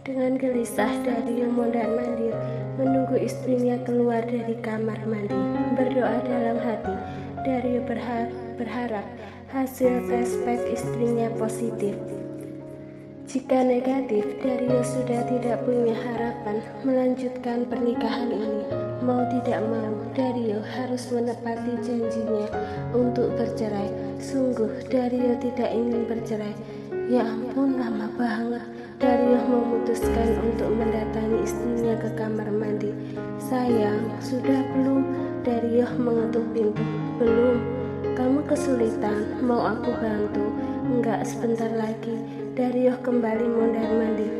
Dengan gelisah, Dario mondar-mandir menunggu istrinya keluar dari kamar mandi. Berdoa dalam hati, Dario berharap hasil tes pack istrinya positif. Jika negatif, Dario sudah tidak punya harapan melanjutkan pernikahan ini. Mau tidak mau, Dario harus menepati janjinya untuk bercerai. Sungguh, Dario tidak ingin bercerai. Ya ampun, lama banget. Dario memutuskan untuk mendatangi istrinya ke kamar mandi. Sayang, sudah belum? Dario mengetuk pintu. Belum. Kamu kesulitan, mau aku bantu? Enggak, sebentar lagi. Dario kembali mondar-mandir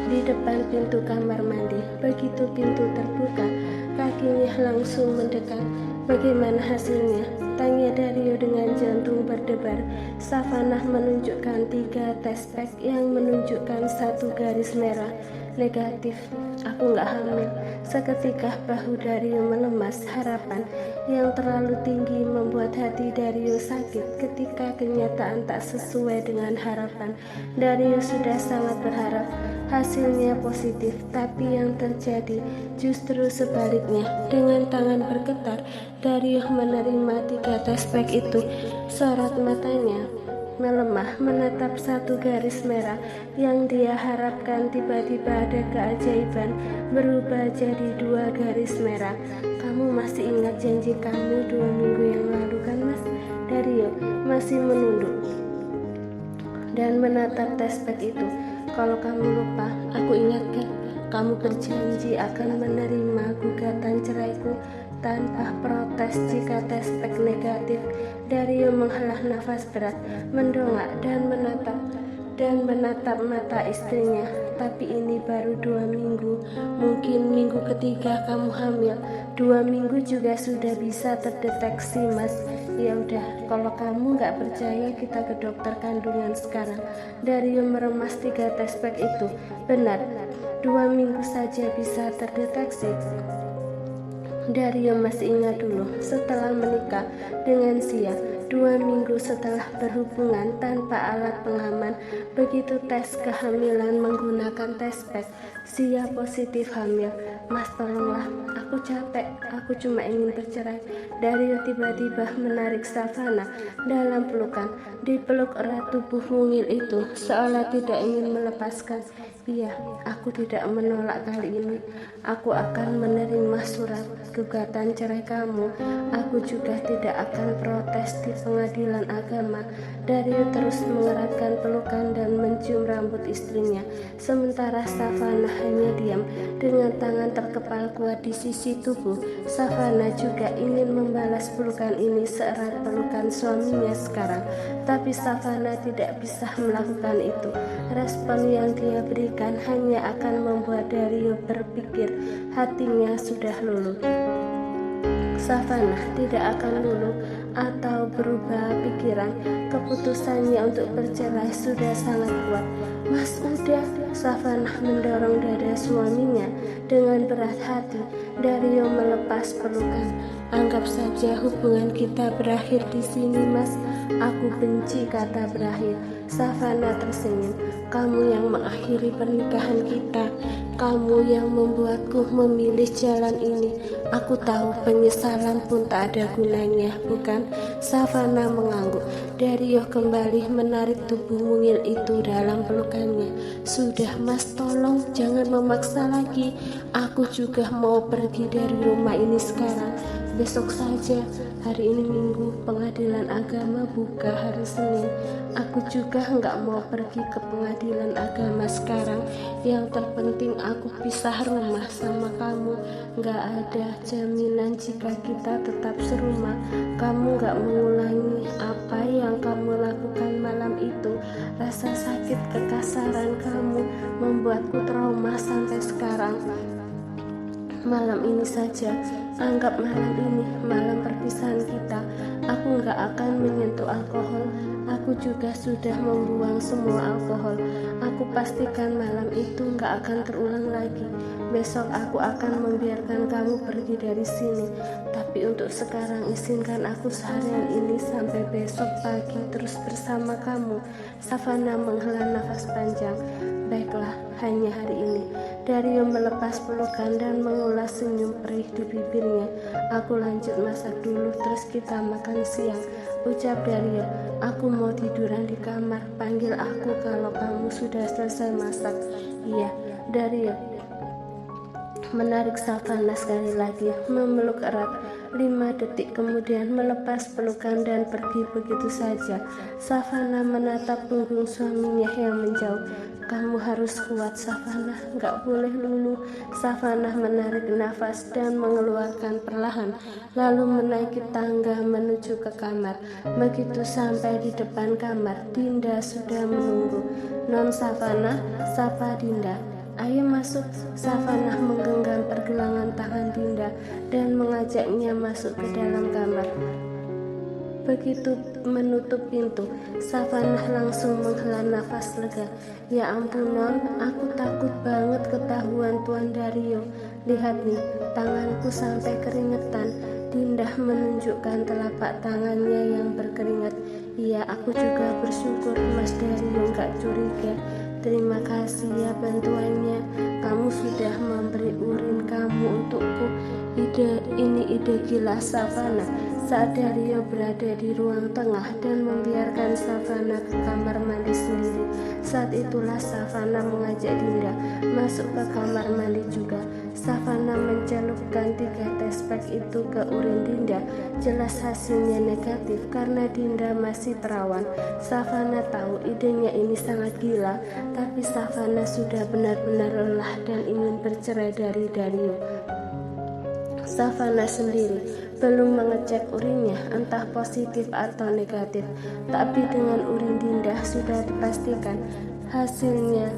di depan pintu kamar mandi. Begitu pintu terbuka, kakinya langsung mendekat. Bagaimana hasilnya? Tanya Dario dengan jantung berdebar. Savannah menunjukkan 3 tes pack yang menunjukkan 1 garis merah. Negatif, aku nggak hamil. Seketika bahu Dario melemas. Harapan yang terlalu tinggi membuat hati Dario sakit ketika kenyataan tak sesuai dengan harapan. Dario sudah sangat berharap hasilnya positif, tapi yang terjadi justru sebaliknya. Dengan tangan bergetar, Dario menerima 3 tes pack itu. Sorot matanya melemah menatap 1 garis merah yang dia harapkan. Tiba-tiba ada keajaiban, berubah jadi 2 garis merah. Kamu masih ingat janji kamu 2 minggu yang lalu kan, Mas? Dario masih menunduk dan menatap tes pack itu. Kalau kamu lupa, aku ingatkan, kamu berjanji akan menerima gugatan ceraiku tanpa protes jika tes pack negatif. Dario menghela nafas berat, mendongak dan menatap mata istrinya. Tapi ini baru 2 minggu, mungkin minggu ketiga kamu hamil. 2 minggu juga sudah bisa terdeteksi, Mas. Ya udah, kalau kamu nggak percaya kita ke dokter kandungan sekarang. Dario meremas 3 tes pack itu. Benar, 2 minggu saja bisa terdeteksi. Dario masih ingat dulu setelah menikah dengan Sia, 2 minggu setelah berhubungan tanpa alat pengaman. Begitu tes kehamilan menggunakan tes pack, Sia positif hamil. Mas, tolonglah, aku capek, aku cuma ingin bercerai. Dario tiba-tiba menarik Savannah dalam pelukan. Dipeluk erat tubuh mungil itu seolah tidak ingin melepaskan. Iya, aku tidak menolak kali ini. Aku akan menerima surat gugatan cerai kamu. Aku juga tidak akan protes di pengadilan agama. Dario terus mengeratkan pelukan dan mencium rambut istrinya. Sementara Savannah hanya diam dengan tangan terkepal kuat di sisi tubuh. Savannah juga ingin membalas pelukan ini seerat pelukan suaminya sekarang. Tapi Savannah tidak bisa melakukan itu. Respon yang dia berikan hanya akan membuat Dario berpikir hatinya sudah luluh. Savannah tidak akan luluh atau berubah pikiran. Keputusannya untuk bercerai sudah sangat kuat. Mas, udah. Savannah mendorong dada suaminya dengan berat hati. Dario melepas pelukan. Anggap saja hubungan kita berakhir di sini, Mas. Aku benci kata berakhir. Savannah tersenyum. Kamu yang mengakhiri pernikahan kita. Kamu yang membuatku memilih jalan ini. Aku tahu penyesalan pun tak ada gunanya, bukan? Savannah mengangguk. Dario kembali menarik tubuh mungil itu dalam pelukannya. Sudah, Mas, tolong jangan memaksa lagi. Aku juga mau pergi dari rumah ini sekarang. Besok saja. Hari ini Minggu, pengadilan agama buka hari Senin. Aku juga nggak mau pergi ke pengadilan agama sekarang. Yang terpenting aku pisah rumah sama kamu. Nggak ada jaminan jika kita tetap serumah kamu nggak mengulangi apa yang kamu lakukan malam itu. Rasa sakit kekasaran kamu membuatku trauma sampai sekarang. Malam ini saja Anggap malam ini malam perpisahan kita. Aku nggak akan menyentuh alkohol. Aku juga sudah membuang semua alkohol. Aku pastikan malam itu nggak akan terulang lagi. Besok aku akan membiarkan kamu pergi dari sini. Tapi untuk sekarang izinkan aku seharian ini sampai besok pagi terus bersama kamu. Savana menghela nafas panjang. Baiklah, hanya hari ini. Dario melepas pelukan dan mengulas senyum perih di bibirnya. Aku lanjut masak dulu, terus kita makan siang, ucap Dario. Aku mau tiduran di kamar. Panggil aku kalau kamu sudah selesai masak. Iya, Dario menarik Savana sekali lagi, memeluk erat. 5 detik kemudian melepas pelukan dan pergi begitu saja. Savana menatap punggung suaminya yang menjauh. Kamu harus kuat, Savana, gak boleh luluh. Savana menarik nafas dan mengeluarkan perlahan, lalu menaiki tangga menuju ke kamar. Begitu sampai di depan kamar, Dinda sudah menunggu. Non Savana, sapa Dinda. Ayo masuk. Savana menggenggam pergelangan tangan Dinda dan mengajaknya masuk ke dalam kamar. Begitu menutup pintu, Savana langsung menghela nafas lega. Ya ampun Non, aku takut banget ketahuan Tuan Dario. Lihat nih, tanganku sampai keringetan. Dinda menunjukkan telapak tangannya yang berkeringat. Iya, aku juga bersyukur Mas Dario gak curiga. Terima kasih ya bantuannya. Kamu sudah memberi urin kamu untukku. Ini ide gila Savana. Saat Dario berada di ruang tengah dan membiarkan Savana ke kamar mandi sendiri, saat itulah Savana mengajak Dinda masuk ke kamar mandi juga. Savana mencelupkan 3 tespek itu ke urin Dinda. Jelas hasilnya negatif karena Dinda masih perawan. Savana tahu idenya ini sangat gila, tapi Savana sudah benar-benar lelah dan ingin bercerai dari Dario. Savana sendiri belum mengecek urinnya entah positif atau negatif, tapi dengan urin Dinda sudah dipastikan hasilnya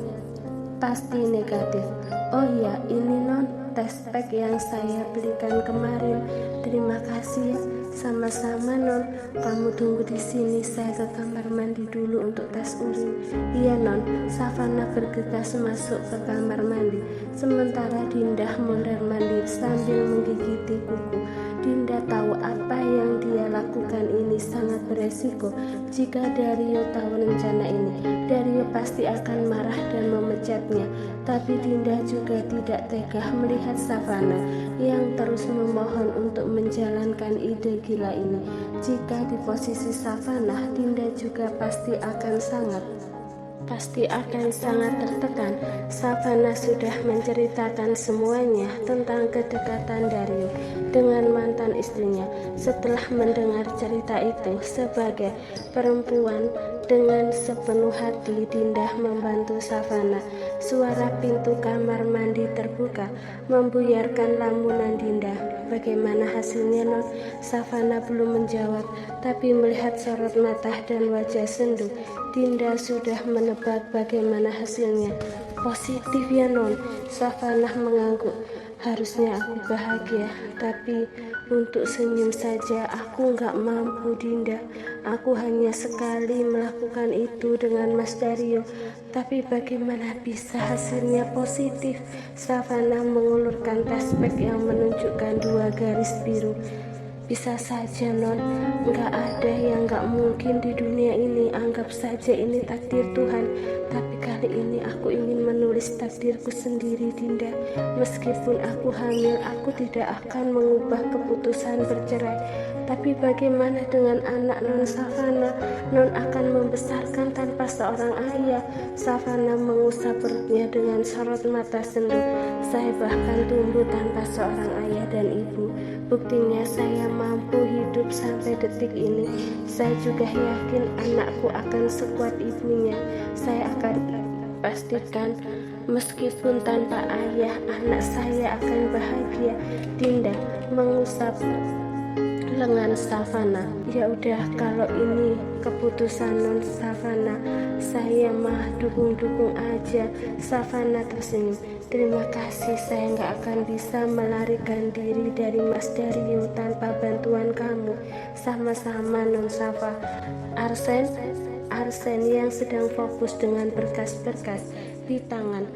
pasti negatif. Oh iya, ini Non, tes pack yang saya belikan kemarin. Terima kasih ya. Sama-sama Non. Kamu tunggu di sini, saya ke kamar mandi dulu untuk tes urin. Iya Non. Savana bergegas masuk ke kamar mandi, sementara Dinda mondar-mandir sambil menggigiti kuku. Dinda tahu apa yang dia lakukan ini sangat beresiko. Jika Dario tahu rencana ini, Dario pasti akan marah dan memecatnya. Tapi Dinda juga tidak tega melihat Savana yang terus memohon untuk menjalankan ide gila ini. Jika di posisi Savana, Dinda juga pasti akan sangat tertekan. Savana sudah menceritakan semuanya tentang kedekatan Dario dengan mantan istrinya. Setelah mendengar cerita itu, sebagai perempuan dengan sepenuh hati, Dinda membantu Savana. Suara pintu kamar mandi terbuka, membuyarkan lamunan Dinda. Bagaimana hasilnya Non? Savana belum menjawab, tapi melihat sorot mata dan wajah sendu, Dinda sudah menebak bagaimana hasilnya. Positif ya Non? Savana mengangguk. Harusnya aku bahagia, tapi untuk senyum saja aku nggak mampu Dinda. Aku hanya sekali melakukan itu dengan Mas Dario, tapi bagaimana bisa hasilnya positif? Savana mengulurkan tespek yang menunjukkan 2 garis biru. Bisa saja Non, nggak ada yang nggak mungkin di dunia ini. Anggap saja ini takdir Tuhan. Tapi kali ini aku ingin menulis takdirku sendiri Dinda. Meskipun aku hamil, aku tidak akan mengubah keputusan bercerai. Tapi bagaimana dengan anak Non Savana? Non akan membesarkan tanpa seorang ayah. Savana mengusap perutnya dengan sorot mata sendu. Saya bahkan tumbuh tanpa seorang ayah dan ibu. Buktinya saya mampu hidup sampai detik ini. Saya juga yakin anakku akan sekuat ibunya. Saya akan pastikan meskipun tanpa ayah, anak saya akan bahagia. Dinda mengusap lengan Savana. Ya udah, kalau ini keputusan non Savana, saya mah dukung-dukung aja. Savana tersenyum. Terima kasih, saya nggak akan bisa melarikan diri dari Mas Dario tanpa bantuan kamu. Sama-sama non Sava. Arsen yang sedang fokus dengan berkas-berkas di tangan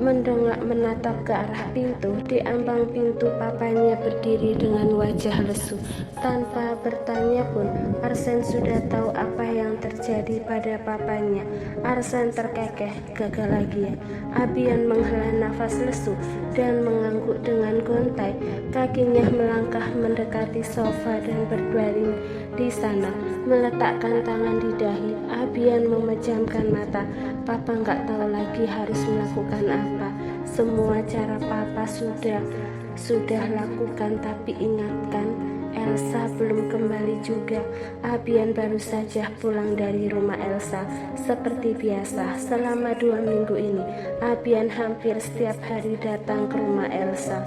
mendongak menatap ke arah pintu. Di ambang pintu papanya berdiri dengan wajah lesu. Tanpa bertanya pun Arsen sudah tahu apa yang terjadi pada papanya. Arsen terkekeh, gagal lagi ya. Abian menghela nafas lesu dan mengangguk dengan gontai. Kakinya melangkah mendekati sofa dan berbaring di sana, meletakkan tangan di dahi. Abian memejamkan mata. Papa nggak tahu lagi harus melakukan apa. Semua cara papa sudah lakukan, tapi ingatkan, Elsa belum kembali juga. Abian baru saja pulang dari rumah Elsa. Seperti biasa, selama 2 minggu ini, Abian hampir setiap hari datang ke rumah Elsa.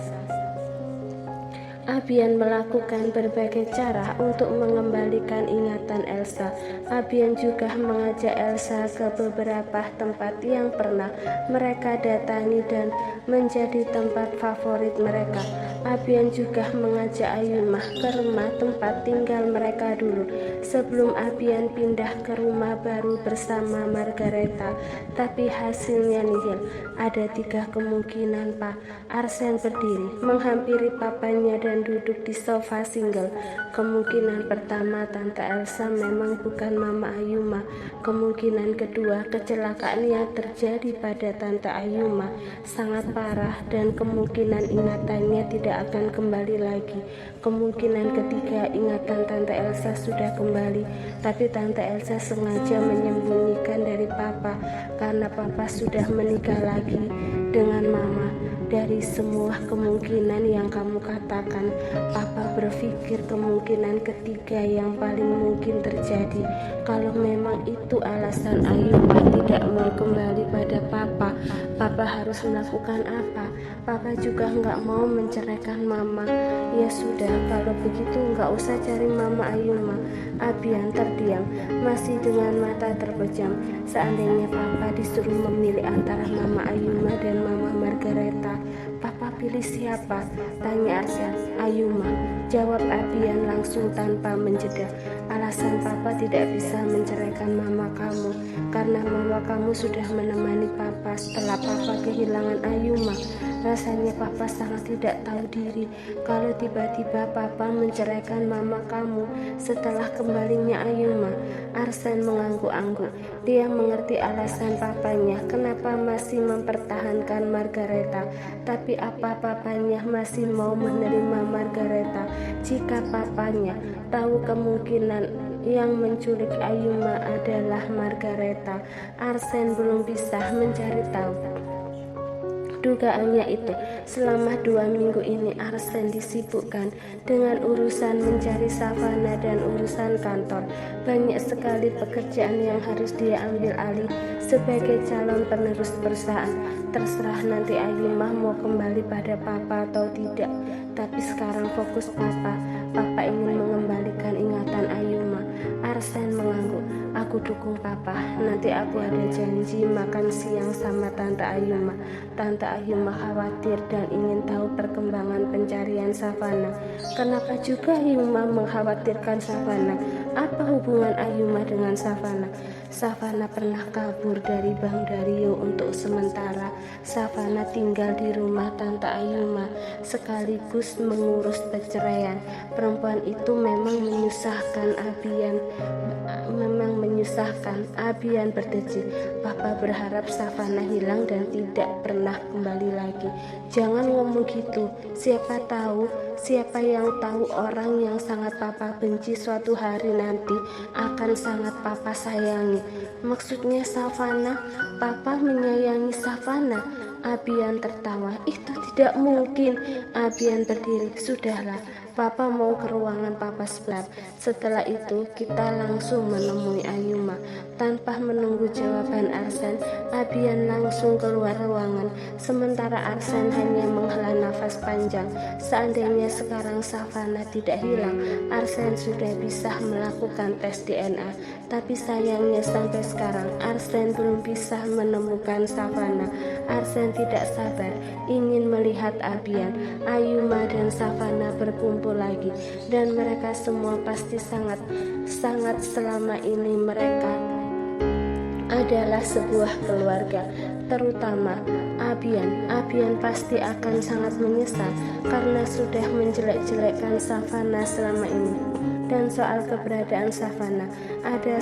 Abian melakukan berbagai cara untuk mengembalikan ingatan Elsa. Abian juga mengajak Elsa ke beberapa tempat yang pernah mereka datangi dan menjadi tempat favorit mereka. Abian juga mengajak Ayumah ke rumah tempat tinggal mereka dulu sebelum Abian pindah ke rumah baru bersama Margareta. Tapi hasilnya nihil. Ada 3 kemungkinan, Pak. Arsen berdiri, menghampiri papanya dan duduk di sofa single. Kemungkinan pertama, Tante Elsa memang bukan Mama Ayuma. Kemungkinan kedua, kecelakaan yang terjadi pada Tante Ayuma sangat parah dan kemungkinan ingatannya tidak akan kembali lagi. Kemungkinan ketiga, ingatan Tante Elsa sudah kembali, tapi Tante Elsa sengaja menyembunyikan dari Papa karena Papa sudah menikah lagi dengan Mama. Dari semua kemungkinan yang kamu katakan, Papa berpikir kemungkinan ketiga yang paling mungkin terjadi. Kalau memang itu alasan Ayuma tidak mau kembali pada Papa, Papa harus melakukan apa? Papa juga nggak mau menceraikan Mama. Ya sudah, kalau begitu nggak usah cari Mama Ayuma. Abian terdiam, masih dengan mata terpejam. Seandainya Papa disuruh memilih antara Mama Ayuma dan Mama Margareta, Papa pilih siapa? Tanya Arsen. Ayuma, jawab Abian langsung tanpa menjeda. Alasan Papa tidak bisa menceraikan Mama kamu karena Mama kamu sudah menemani Papa setelah Papa kehilangan Ayuma. Rasanya Papa sangat tidak tahu diri kalau tiba-tiba Papa menceraikan Mama kamu setelah kembalinya Ayuma. Arsen mengangguk-angguk. Dia mengerti alasan papanya kenapa masih mempertahankan Margareta, tapi apa papanya masih mau menerima Margareta jika papanya tahu kemungkinan yang menculik Ayuma adalah Margareta? Arsen belum bisa mencari tahu. Dugaannya itu, selama 2 minggu ini Arsen disibukkan dengan urusan mencari Savana dan urusan kantor. Banyak sekali pekerjaan yang harus dia ambil alih sebagai calon penerus perusahaan. Terserah nanti Ayumah mau kembali pada Papa atau tidak, tapi sekarang fokus Papa. Papa ingin mengembalikan ingatan Ayuma. Arsen mengangguk. Aku dukung Papa. Nanti aku ada janji makan siang sama Tante Ayuma. Tante Ayuma khawatir dan ingin tahu perkembangan pencarian Savana. Kenapa juga Ayuma mengkhawatirkan Savana? Apa hubungan Ayuma dengan Savana? Savana pernah kabur dari Bang Dario untuk sementara. Savana tinggal di rumah Tante Ayuma sekaligus mengurus perceraian. Perempuan itu memang menyusahkan Abian. Abian berdecit. Papa berharap Savana hilang dan tidak pernah kembali lagi. Jangan ngomong gitu. Siapa yang tahu orang yang sangat Papa benci suatu hari nanti akan sangat Papa sayangi. Maksudnya Savana? Papa menyayangi Savana? Abian tertawa. Itu tidak mungkin. Abian berdiri. Sudahlah, Papa mau ke ruangan Papa sebentar. Setelah itu kita langsung menemui Ayuma. Tanpa menunggu jawaban Arsen, Abian langsung keluar ruangan. Sementara Arsen hanya menghela nafas panjang. Seandainya sekarang Savannah tidak hilang, Arsen sudah bisa melakukan tes DNA. Tapi sayangnya sampai sekarang Arsen belum bisa menemukan Savannah. Arsen tidak sabar ingin melihat Abian, Ayuma dan Savannah berkumpul lagi, dan mereka semua pasti sangat selama ini mereka adalah sebuah keluarga, terutama Abian. Abian pasti akan sangat menyesal karena sudah menjelek-jelekkan Savannah selama ini. Dan soal keberadaan Savannah, ada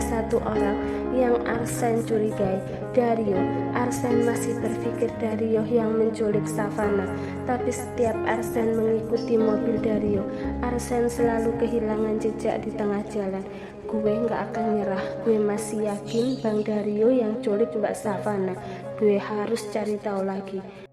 satu orang yang Arsen curigai, Dario. Arsen masih berpikir Dario yang menculik Savannah, tapi setiap Arsen mengikuti mobil Dario, Arsen selalu kehilangan jejak di tengah jalan. Gue gak akan nyerah, gue masih yakin Bang Dario yang culik Mbak Savannah. Gue harus cari tahu lagi.